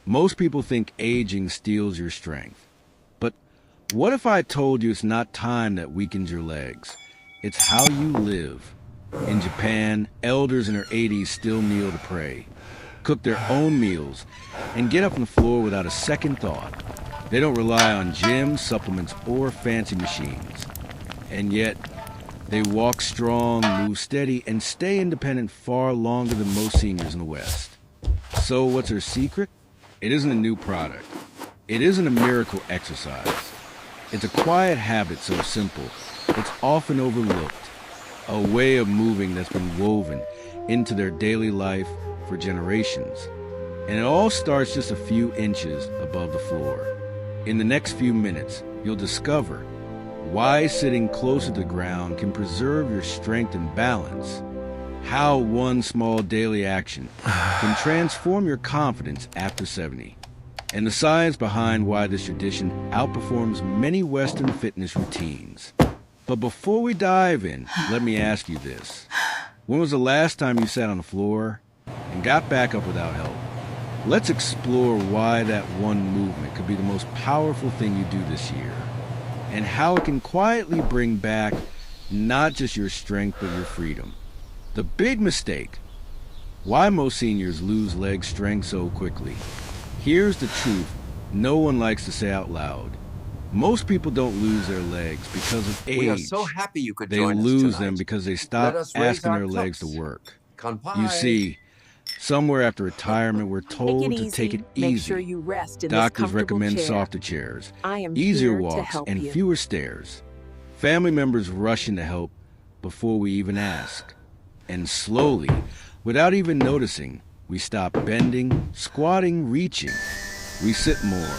Most people think aging steals your strength. But what if I told you it's not time that weakens your legs? It's how you live. In Japan, elders in their 80s still kneel to pray, cook their own meals, and get up on the floor without a second thought. They don't rely on gyms, supplements, or fancy machines. And yet, they walk strong, move steady, and stay independent far longer than most seniors in the West. So what's their secret? It isn't a new product. It isn't a miracle exercise. It's a quiet habit so simple, it's often overlooked. A way of moving that's been woven into their daily life for generations. And it all starts just a few inches above the floor. In the next few minutes, you'll discover why sitting closer to the ground can preserve your strength and balance, how one small daily action can transform your confidence after 70, and the science behind why this tradition outperforms many Western fitness routines. But before we dive in, let me ask you this. When was the last time you sat on the floor and got back up without help? Let's explore why that one movement could be the most powerful thing you do this year, and how it can quietly bring back not just your strength, but your freedom. The big mistake. Why most seniors lose leg strength so quickly. Here's the truth no one likes to say out loud. Most people don't lose their legs because of age. We are so happy you could they join us lose tonight. them because they stop Let us raise asking our their legs to cups. work. Kanpai. You see, somewhere after retirement, we're told to take it easy. Make sure you rest in this Doctors comfortable recommend chair. softer chairs, I am easier here to walks, help and you. fewer stairs. Family members rush in to help before we even ask. And slowly, without even noticing, we stop bending, squatting, reaching. We sit more.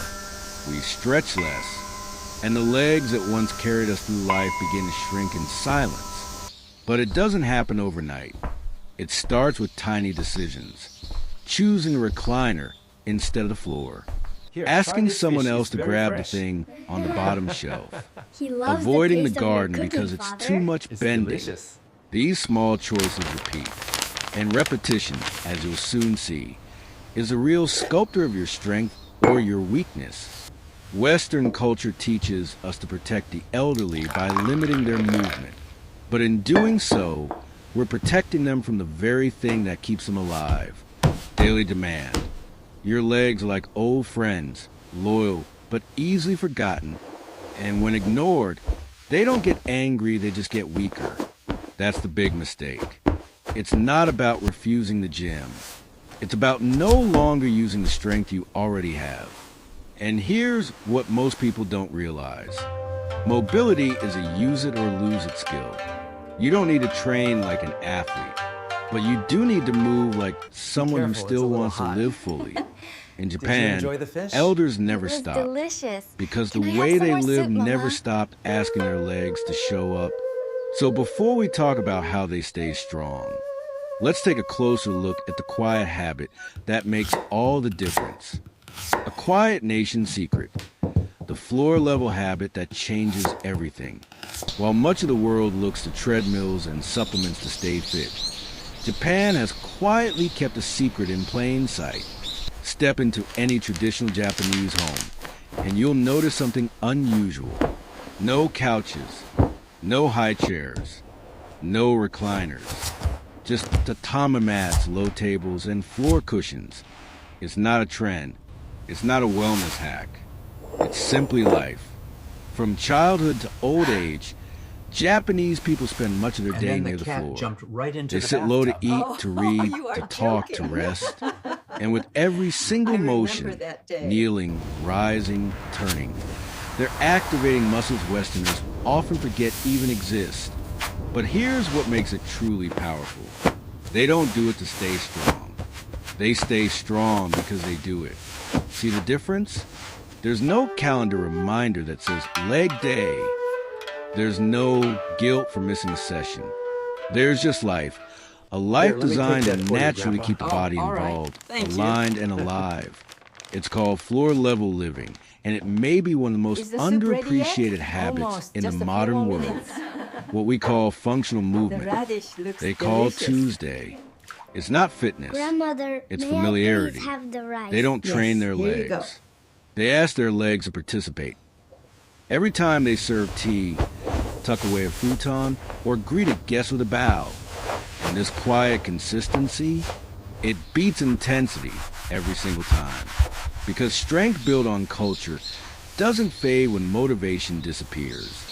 We stretch less. And the legs that once carried us through life begin to shrink in silence. But it doesn't happen overnight. It starts with tiny decisions. Choosing a recliner instead of the floor. Asking someone else to grab the thing on the bottom shelf. He loves Avoiding the taste of your garden cooking, because it's Father. too much It's bending. delicious. These small choices repeat. And repetition, as you'll soon see, is a real sculptor of your strength or your weakness. Western culture teaches us to protect the elderly by limiting their movement. But in doing so, we're protecting them from the very thing that keeps them alive. Daily demand. Your legs are like old friends, loyal, but easily forgotten. And when ignored, they don't get angry, they just get weaker. That's the big mistake. It's not about refusing the gym. It's about no longer using the strength you already have. And here's what most people don't realize. Mobility is a use it or lose it skill. You don't need to train like an athlete, but you do need to move like someone who careful, it's a still little wants to hot. live fully. In you Japan, enjoy the fish? elders never It was stop delicious. because Can I the have way some they more live soup, never Mama? stopped asking their legs to show up. So before we talk about how they stay strong, let's take a closer look at the quiet habit that makes all the difference. A quiet nation secret. The floor-level habit that changes everything. While much of the world looks to treadmills and supplements to stay fit, Japan has quietly kept a secret in plain sight. Step into any traditional Japanese home, and you'll notice something unusual. No couches, no high chairs, no recliners. Just tatami mats, low tables, and floor cushions. It's not a trend. It's not a wellness hack. It's simply life. From childhood to old age, Japanese people spend much of their And day then near the the cat floor. jumped right into They the sit low to bathtub. eat, to read, you are to talk, to joking. rest. And with every single I remember motion, that day. kneeling, rising, turning, they're activating muscles Westerners often forget even exist. But here's what makes it truly powerful. They don't do it to stay strong. They stay strong because they do it. See the difference? There's no calendar reminder that says leg day. There's no guilt for missing a session. There's just life. A life Here, let me designed take to that for you, naturally Grandpa. keep the body all right. involved, Thank you. aligned, and alive. It's called floor level living, and it may be one of the most Is the soup ready yet? underappreciated habits Almost. in the Just a few modern more world. minutes. What we call functional The movement. radish looks They call delicious. Tuesday. It's not fitness. Grandmother, It's may familiarity. I please have the rice? They don't train their here you go. legs. They ask their legs to participate. Every time they serve tea, tuck away a futon, or greet a guest with a bow. And this quiet consistency, it beats intensity every single time. Because strength built on culture doesn't fade when motivation disappears.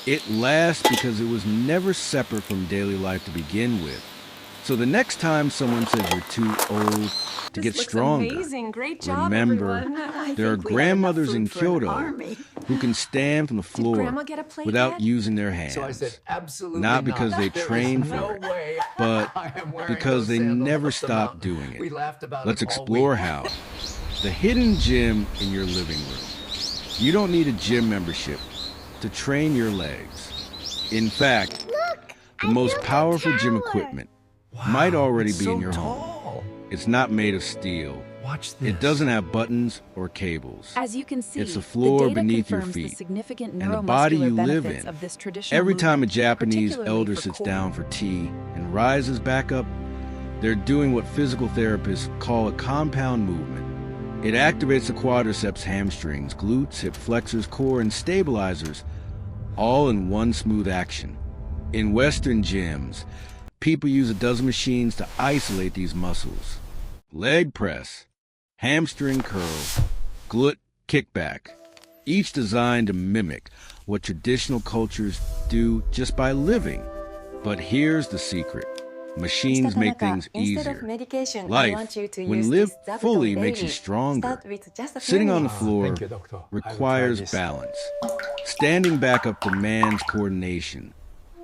It lasts because it was never separate from daily life to begin with. So the next time someone says you're too old to get stronger, amazing. Great job, remember everyone. there are grandmothers in Kyoto who can stand from the floor Grandma get a plate without yet? using their hands. So I said, absolutely Not because they There is trained no for it, way but I am wearing because those they sandals never up the stopped mountain. doing We it. laughed about Let's it all explore week. how. The hidden gym in your living room. You don't need a gym membership to train your legs. In fact, the most powerful gym equipment might already it's be so in your home. tall. It's not made of steel. Watch this. It doesn't have buttons or cables. As you can see, It's the floor the data beneath your confirms the feet significant and the body you neuromuscular live benefits in. of this traditional Every time a movement, Japanese particularly elder for sits core. down for tea and rises back up, they're doing what physical therapists call a compound movement. It activates the quadriceps, hamstrings, glutes, hip flexors, core, and stabilizers, all in one smooth action. In Western gyms, people use a dozen machines to isolate these muscles. Leg press, hamstring curl, glute kickback, each designed to mimic what traditional cultures do just by living. But here's the secret. Machines make things easier. Life, when lived fully, makes you stronger. Sitting on the floor Thank you, doctor. I will try requires this. balance. Standing back up demands coordination.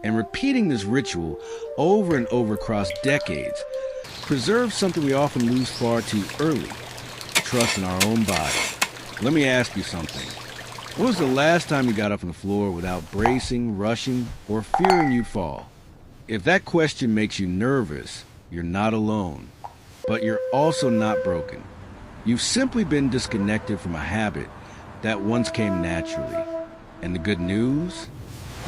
And repeating this ritual over and over across decades preserves something we often lose far too early: trust in our own body. Let me ask you something. When was the last time you got up on the floor without bracing, rushing, or fearing you'd fall? If that question makes you nervous, you're not alone. But you're also not broken. You've simply been disconnected from a habit that once came naturally. And the good news?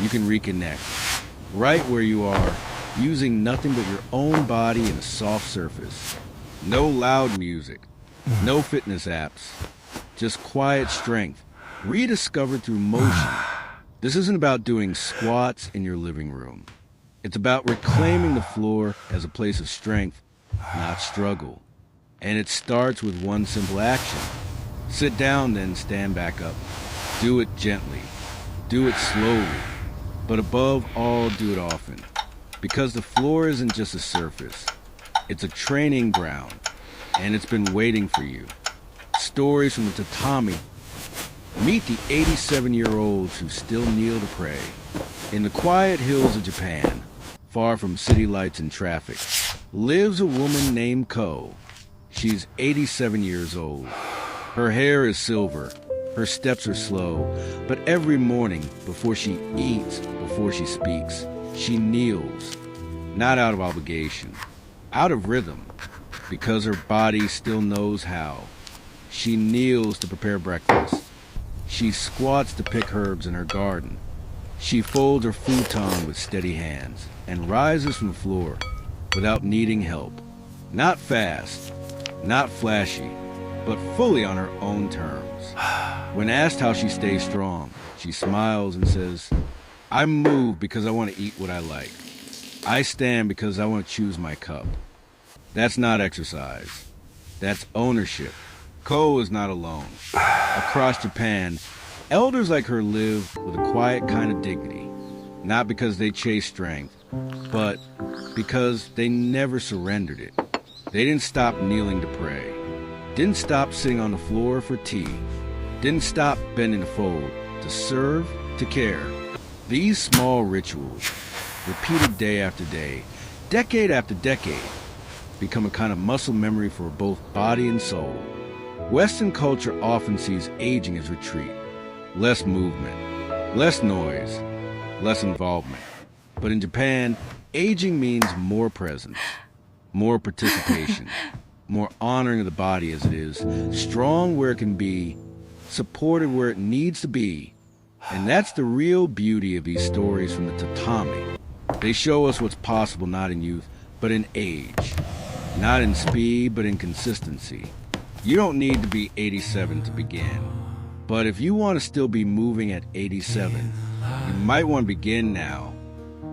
You can reconnect. Right where you are, using nothing but your own body and a soft surface. No loud music. No fitness apps. Just quiet strength, rediscovered through motion. This isn't about doing squats in your living room. It's about reclaiming the floor as a place of strength, not struggle. And it starts with one simple action. Sit down, then stand back up. Do it gently. Do it slowly. But above all, do it often. Because the floor isn't just a surface. It's a training ground. And it's been waiting for you. Stories from the tatami. Meet the 87-year-olds who still kneel to pray. In the quiet hills of Japan, far from city lights and traffic, lives a woman named Ko. She's 87 years old. Her hair is silver. Her steps are slow. But every morning, before she eats, before she speaks, she kneels. Not out of obligation, out of rhythm, because her body still knows how. She kneels to prepare breakfast. She squats to pick herbs in her garden. She folds her futon with steady hands and rises from the floor without needing help. Not fast, not flashy, but fully on her own terms. When asked how she stays strong, she smiles and says, "I move because I want to eat what I like. I stand because I want to choose my cup." That's not exercise. That's ownership. Ko is not alone. Across Japan, elders like her live with a quiet kind of dignity, not because they chase strength, but because they never surrendered it. They didn't stop kneeling to pray, didn't stop sitting on the floor for tea, didn't stop bending to fold, to serve, to care. These small rituals, repeated day after day, decade after decade, become a kind of muscle memory for both body and soul. Western culture often sees aging as retreat, less movement, less noise, less involvement. But in Japan, aging means more presence, more participation, more honoring of the body as it is, strong where it can be, supported where it needs to be. And that's the real beauty of these stories from the tatami. They show us what's possible not in youth, but in age. not in speed, but in consistency. You don't need to be 87 to begin. But if you want to still be moving at 87, you might want to begin now.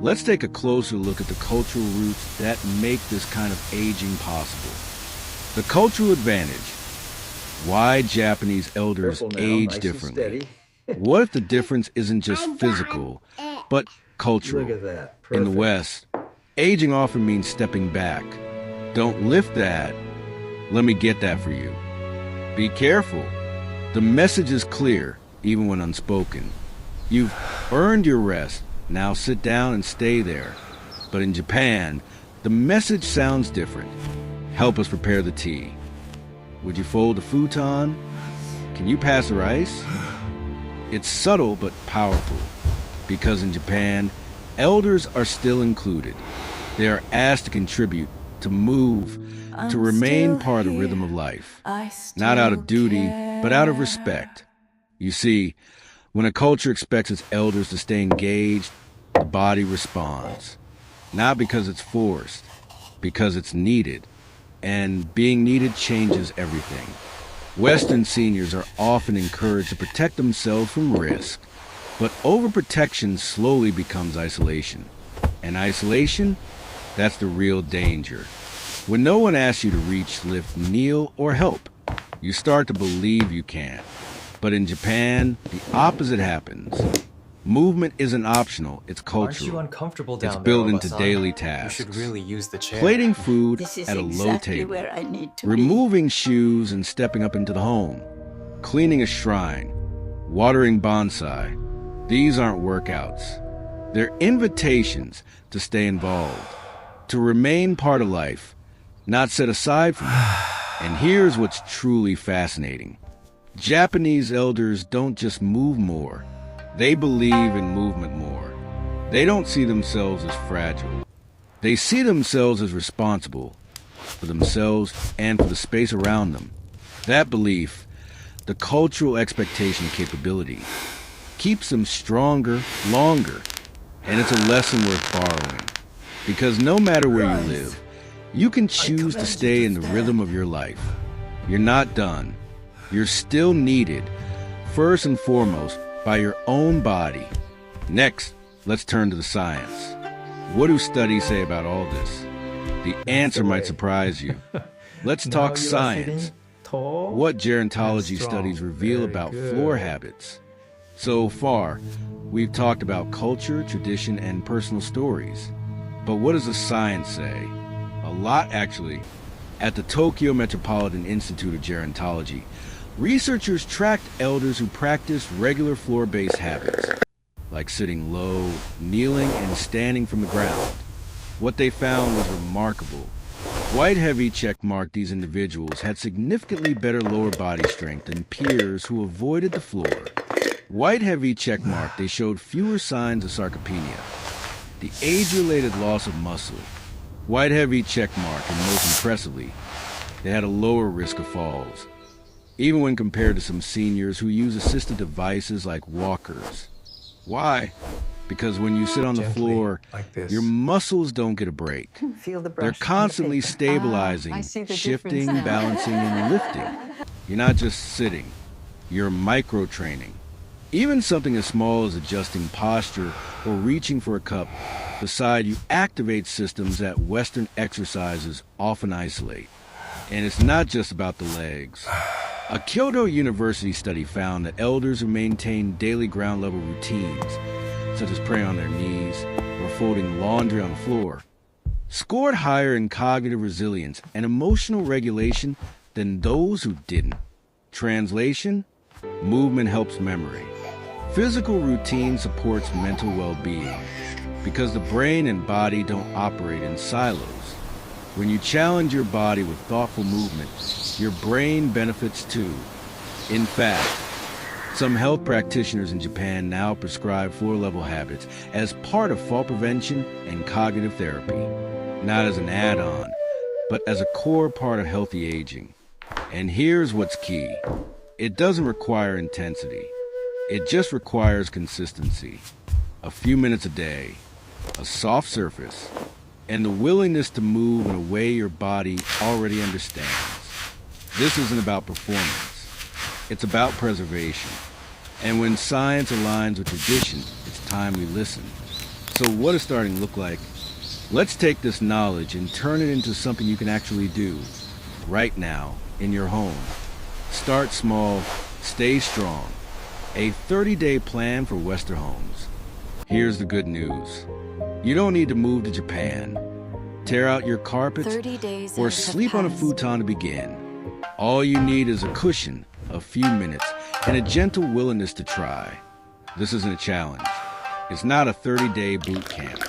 Let's take a closer look at the cultural roots that make this kind of aging possible. The cultural advantage. Why Japanese elders age differently. What if the difference isn't just physical, but cultural? Look at that. In the Perfect. West, aging often means stepping back. Don't lift that. Let me get that for you. Be careful. The message is clear, even when unspoken. You've earned your rest. Now sit down and stay there. But in Japan, the message sounds different. Help us prepare the tea. Would you fold the futon? Can you pass the rice? It's subtle but powerful. Because in Japan, elders are still included. They are asked to contribute, to move, to remain part of the rhythm of life. Not out of duty, but out of respect. You see, when a culture expects its elders to stay engaged, the body responds. Not because it's forced, because it's needed. And being needed changes everything. Western seniors are often encouraged to protect themselves from risk, but overprotection slowly becomes isolation. And isolation, that's the real danger. When no one asks you to reach, lift, kneel, or help, you start to believe you can. But in Japan, the opposite happens. Movement isn't optional, it's cultural. Aren't you uncomfortable down It's there, built into Oba-san? daily tasks. You should really use the chair. Plating food This is at a low exactly table. where I need to Removing shoes and stepping up into the home. Cleaning a shrine. Watering bonsai. These aren't workouts. They're invitations to stay involved. To remain part of life, not set aside from it. And here's what's truly fascinating. Japanese elders don't just move more. They believe in movement more. They don't see themselves as fragile. They see themselves as responsible for themselves and for the space around them. That belief, the cultural expectation capability, keeps them stronger, longer. And it's a lesson worth borrowing. Because no matter where you live, you can choose to stay in the rhythm of your life. You're not done. You're still needed, first and foremost, by your own body. Next, let's turn to the science. What do studies say about all this? The answer might surprise you. Let's Now talk you are science. sitting tall What gerontology and strong. studies reveal Very about good. floor habits? So far, we've talked about culture, tradition, and personal stories. But what does the science say? A lot, actually. At the Tokyo Metropolitan Institute of Gerontology, researchers tracked elders who practiced regular floor-based habits, like sitting low, kneeling, and standing from the ground. What they found was remarkable. White heavy checkmarked these individuals had significantly better lower body strength than peers who avoided the floor. White heavy checkmarked, they showed fewer signs of sarcopenia, the age-related loss of muscle. White heavy checkmark, and most impressively, they had a lower risk of falls, even when compared to some seniors who use assisted devices like walkers. Why? Because when you sit on the Gently, floor, like this. your muscles don't get a break. feel the brush. They're on the constantly paper. stabilizing, I see the shifting, difference now. balancing, and lifting. You're not just sitting, you're micro-training. Even something as small as adjusting posture or reaching for a cup beside you activates systems that Western exercises often isolate. And it's not just about the legs. A Kyoto University study found that elders who maintain daily ground-level routines, such as praying on their knees or folding laundry on the floor, scored higher in cognitive resilience and emotional regulation than those who didn't. Translation: movement helps memory. Physical routine supports mental well-being because the brain and body don't operate in silos. When you challenge your body with thoughtful movement, your brain benefits too. In fact, some health practitioners in Japan now prescribe floor-level habits as part of fall prevention and cognitive therapy, not as an add-on, but as a core part of healthy aging. And here's what's key. It doesn't require intensity. It just requires consistency. A few minutes a day, a soft surface, and the willingness to move in a way your body already understands. This isn't about performance. It's about preservation. And when science aligns with tradition, it's time we listen. So what does starting look like? Let's take this knowledge and turn it into something you can actually do right now in your home. Start small, stay strong. A 30-day plan for Western homes. Here's the good news. You don't need to move to Japan, tear out your carpets, 30 days or have sleep on a passed. futon to begin. All you need is a cushion, a few minutes, and a gentle willingness to try. This isn't a challenge. It's not a 30-day boot camp.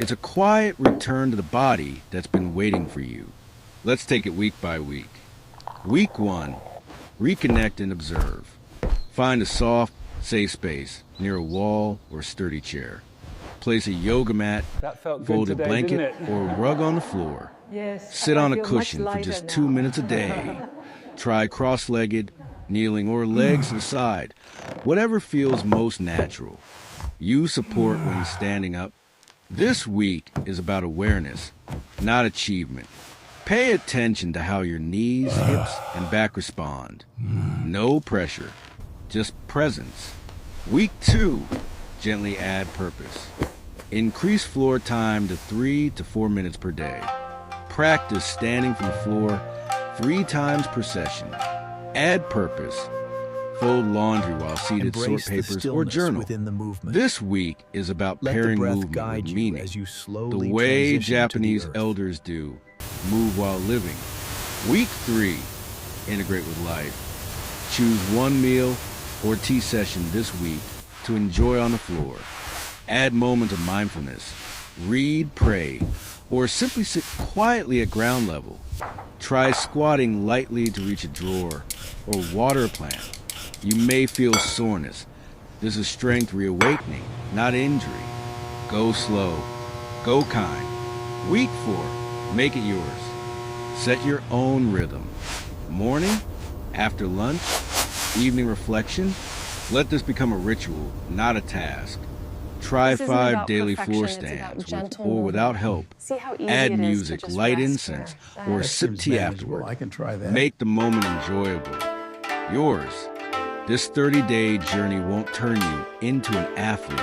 It's a quiet return to the body that's been waiting for you. Let's take it week by week. Week 1, reconnect and observe. Find a soft, safe space near a wall or sturdy chair. Place a yoga mat, That felt good folded today, blanket, didn't it? or rug on the floor. Yes. Sit on I a feel much cushion for lighter just now. 2 minutes a day. Try cross-legged, kneeling, or legs to the side. Whatever feels most natural. Use support when standing up. This week is about awareness, not achievement. Pay attention to how your knees, hips, and back respond. No pressure, just presence. Week 2, gently add purpose. Increase floor time to 3 to 4 minutes per day. Practice standing from the floor 3 times per session. Add purpose. Fold laundry while seated, Embrace sort the papers, or stillness journal. within the movement. This week is about Let the pairing breath movement guide with you meaning. as you The slowly way transition to the Japanese earth. elders do. Move while living. Week 3, integrate with life. Choose one meal or tea session this week to enjoy on the floor. Add moments of mindfulness. Read, pray, or simply sit quietly at ground level. Try squatting lightly to reach a drawer or water a plant. You may feel soreness. This is strength reawakening, not injury. Go slow. Go kind. Week 4, make it yours. Set your own rhythm. Morning, after lunch, evening reflection. Let this become a ritual, not a task. Try This isn't 5 about daily perfection, floor it's about stands with gentle or without movement. help. See how easy Add it is to music, just light rest incense, here. or That sip seems tea manageable. afterward. I can try that. Make the moment enjoyable. Yours. This 30-day journey won't turn you into an athlete,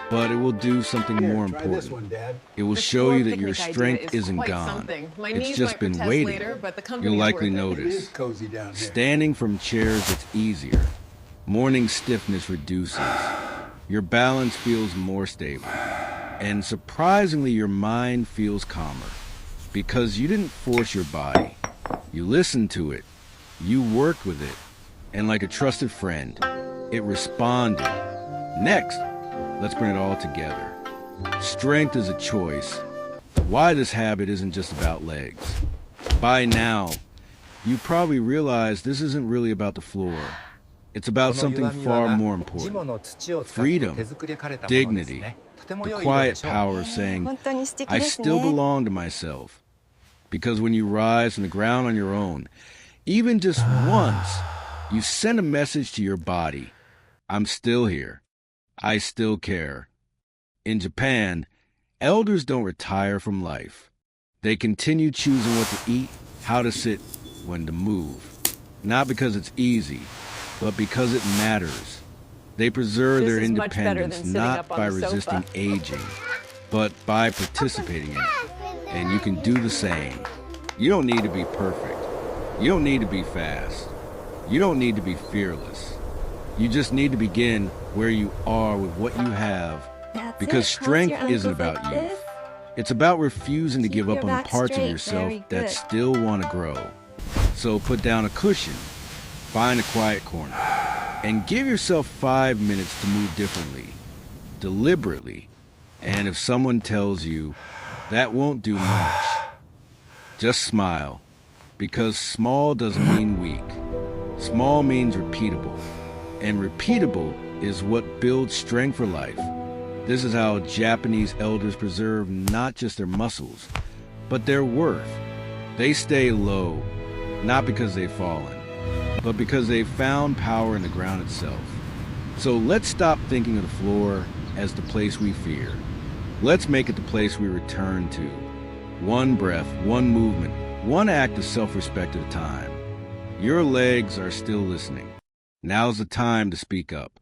but it will do something more Try important. this one, Dad. It will This show floor you that your picnic idea strength is isn't quite gone. something. My It's knees just might been protest waiting. later, but the company You'll is likely worth it. It is notice. cozy down here. Standing from chairs, it's easier. Morning stiffness reduces. Your balance feels more stable. And surprisingly, your mind feels calmer. Because you didn't force your body. You listened to it. You worked with it. And like a trusted friend, it responded. Next, let's bring it all together. Strength is a choice. Why this habit isn't just about legs. By now, you probably realize this isn't really about the floor. It's about something far more important. Freedom, dignity, the quiet power of saying, 本当に素敵 I ですね。 still belong to myself. Because when you rise from the ground on your own, even just once, you send a message to your body. I'm still here. I still care. In Japan, elders don't retire from life. They continue choosing what to eat, how to sit, when to move. Not because it's easy, but because it matters. They preserve This their is much better than independence sitting not up on by the sofa. resisting aging, but by participating in it. And you can do the same. You don't need to be perfect. You don't need to be fast. You don't need to be fearless. You just need to begin where you are with what you have, That's because it. Cross strength your isn't ankles about like youth. this. It's about refusing to Keep give up your on the back parts of straight. yourself Very that good. still want to grow. So put down a cushion, find a quiet corner, and give yourself 5 minutes to move differently, deliberately. And if someone tells you that won't do much, just smile, because small doesn't mean weak. Small means repeatable, and repeatable is what builds strength for life. This is how Japanese elders preserve not just their muscles, but their worth. They stay low, not because they've fallen, but because they've found power in the ground itself. So let's stop thinking of the floor as the place we fear. Let's make it the place we return to. One breath, one movement, one act of self-respect at a time. Your legs are still listening. Now's the time to speak up.